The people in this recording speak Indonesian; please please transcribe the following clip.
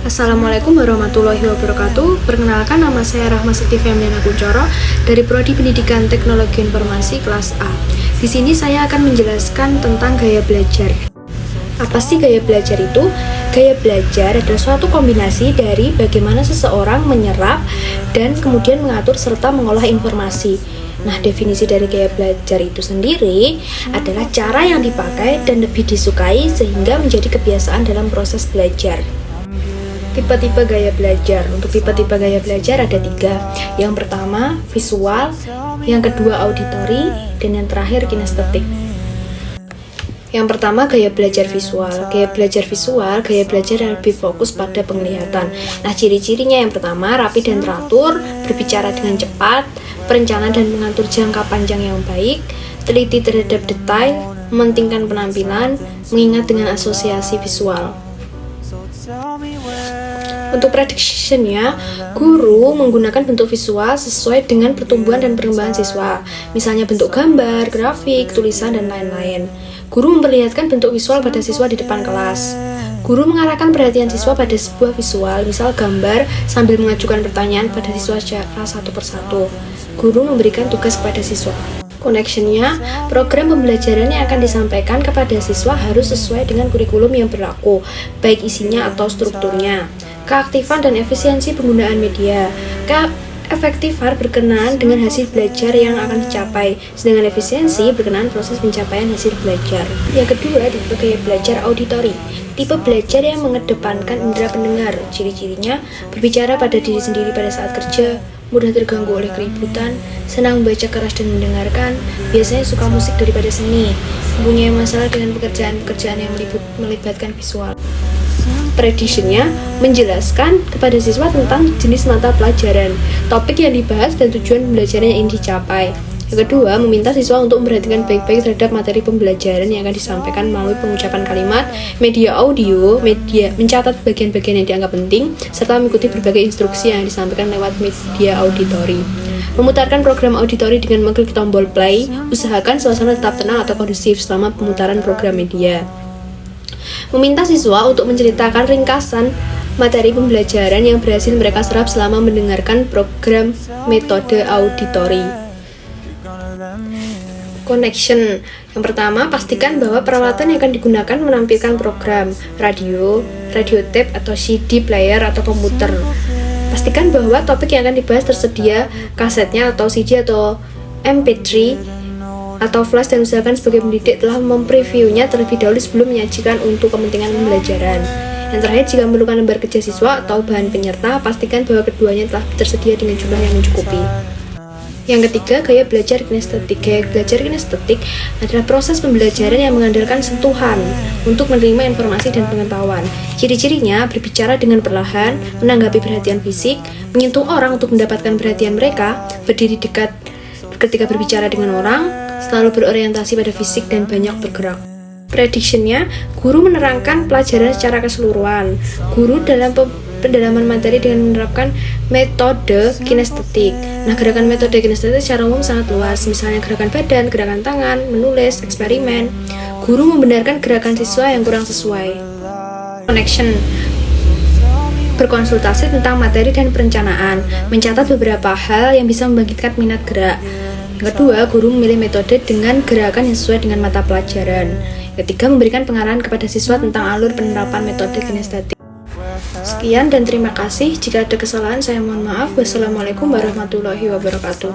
Assalamualaikum warahmatullahi wabarakatuh. Perkenalkan, nama saya Rahma Siti Femdana Kuncoro dari Prodi Pendidikan Teknologi Informasi kelas A. Di sini saya akan menjelaskan tentang gaya belajar. Apa sih gaya belajar itu? Gaya belajar adalah suatu kombinasi dari bagaimana seseorang menyerap dan kemudian mengatur serta mengolah informasi. Nah, definisi dari gaya belajar itu sendiri adalah cara yang dipakai dan lebih disukai sehingga menjadi kebiasaan dalam proses belajar. Tipe-tipe gaya belajar. Untuk tipe-tipe gaya belajar ada 3. Yang pertama, visual, yang kedua, auditory, dan yang terakhir, kinestetik. Yang pertama, gaya belajar visual. Gaya belajar visual, gaya belajar yang lebih fokus pada penglihatan. Nah, ciri-cirinya yang pertama, rapi dan teratur, berbicara dengan cepat, perencanaan dan mengatur jangka panjang yang baik, teliti terhadap detail, mementingkan penampilan, mengingat dengan asosiasi visual. Untuk prediction-nya, guru menggunakan bentuk visual sesuai dengan pertumbuhan dan perkembangan siswa, misalnya bentuk gambar, grafik, tulisan, dan lain-lain. Guru memperlihatkan bentuk visual pada siswa di depan kelas. Guru mengarahkan perhatian siswa pada sebuah visual, misal gambar, sambil mengajukan pertanyaan pada siswa secara satu persatu. Guru memberikan tugas kepada siswa. Connection-nya, program pembelajaran yang akan disampaikan kepada siswa harus sesuai dengan kurikulum yang berlaku, baik isinya atau strukturnya. Keaktifan dan efisiensi penggunaan media. Keefektifan berkenaan dengan hasil belajar yang akan dicapai, sedangkan efisiensi berkenaan proses pencapaian hasil belajar. Yang kedua, tipe gaya belajar auditory. Tipe belajar yang mengedepankan indera pendengar. Ciri-cirinya, berbicara pada diri sendiri pada saat kerja, mudah terganggu oleh keributan, senang membaca keras dan mendengarkan, biasanya suka musik daripada seni, mempunyai masalah dengan pekerjaan-pekerjaan yang melibatkan visual. Prediction-nya menjelaskan kepada siswa tentang jenis mata pelajaran, topik yang dibahas dan tujuan pembelajaran yang ingin dicapai. Yang kedua, meminta siswa untuk memperhatikan baik-baik terhadap materi pembelajaran yang akan disampaikan melalui pengucapan kalimat, media audio, mencatat bagian-bagian yang dianggap penting, serta mengikuti berbagai instruksi yang disampaikan lewat media auditori. Memutarkan program auditori dengan mengklik tombol play, usahakan suasana tetap tenang atau kondusif selama pemutaran program media. Meminta siswa untuk menceritakan ringkasan materi pembelajaran yang berhasil mereka serap selama mendengarkan program metode auditori. Connection. Yang pertama, pastikan bahwa peralatan yang akan digunakan menampilkan program radio tape atau CD player atau komputer. Pastikan bahwa topik yang akan dibahas tersedia kasetnya atau CD atau MP3 atau flash, dan usahakan sebagai pendidik telah mempreviewnya terlebih dahulu sebelum menyajikan untuk kepentingan pembelajaran. Yang terakhir, jika memerlukan lembar kerja siswa atau bahan penyerta, pastikan bahwa keduanya telah tersedia dengan jumlah yang mencukupi. Yang ketiga, gaya belajar kinestetik. Gaya belajar kinestetik adalah proses pembelajaran yang mengandalkan sentuhan untuk menerima informasi dan pengetahuan. Ciri-cirinya, berbicara dengan perlahan, menanggapi perhatian fisik, menyentuh orang untuk mendapatkan perhatian mereka, berdiri dekat ketika berbicara dengan orang, selalu berorientasi pada fisik, dan banyak bergerak. Prediction-nya, guru menerangkan pelajaran secara keseluruhan. Guru dalam pendalaman materi dengan menerapkan metode kinestetik. Nah, gerakan metode kinestetik secara umum sangat luas, misalnya gerakan badan, gerakan tangan, menulis, eksperimen. Guru membenarkan gerakan siswa yang kurang sesuai. Connection. Berkonsultasi tentang materi dan perencanaan, mencatat beberapa hal yang bisa membangkitkan minat gerak. Yang kedua, guru memilih metode dengan gerakan yang sesuai dengan mata pelajaran. Yang ketiga, memberikan pengarahan kepada siswa tentang alur penerapan metode kinestetik. Sekian dan terima kasih. Jika ada kesalahan, saya mohon maaf. Wassalamualaikum warahmatullahi wabarakatuh.